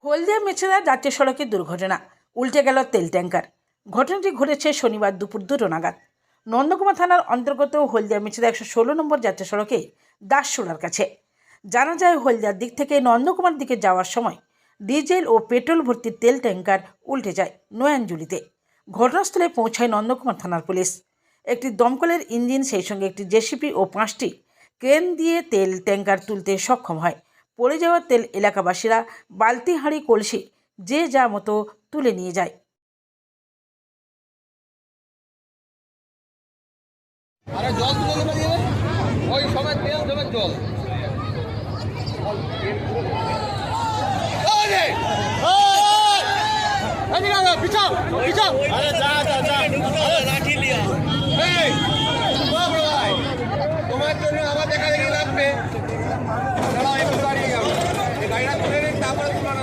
হলদিয়া মেছেদা জাতীয় সড়কে দুর্ঘটনা, উল্টে গেল তেল ট্যাঙ্কার। ঘটনাটি ঘটেছে শনিবার দুপুর 2টো নাগাদ নন্দকুমার থানার অন্তর্গত হলদিয়া মেছেদা 116 নম্বর জাতীয় সড়কে দাসচূড়ার কাছে। জানা যায়, হলদিয়ার দিক থেকে নন্দকুমার দিকে যাওয়ার সময় ডিজেল ও পেট্রোল ভর্তি তেল ট্যাঙ্কার উল্টে যায় নয়াঞ্জলিতে। ঘটনাস্থলে পৌঁছায় নন্দকুমার থানার পুলিশ। একটি দমকলের ইঞ্জিন, সেই সঙ্গে একটি জেসিপি ও 5টি ক্রেন দিয়ে তেল ট্যাঙ্কার তুলতে সক্ষম হয়। পড়ে যাওয়া তেল এলাকাবাসীরা বালতি, হাঁড়ি, কলসি যে যা মতো তুলে নিয়ে যায়। আরে জল তুলে দেবে দিয়ে ওই সময় তেল দেবে জল। আরে এদিকে আয়, পিছাও পিছাও। আরে যা যা যা, আরে লাঠি লিয়া। এই বাপ রে ভাই, তোমার জন্য আমার দেখা দেখি লাগবে। দাঁড়াও, একটু দাঁড়িয়ে যাও, এই গাড়িটা তুলে নিন, তারপরে তোমার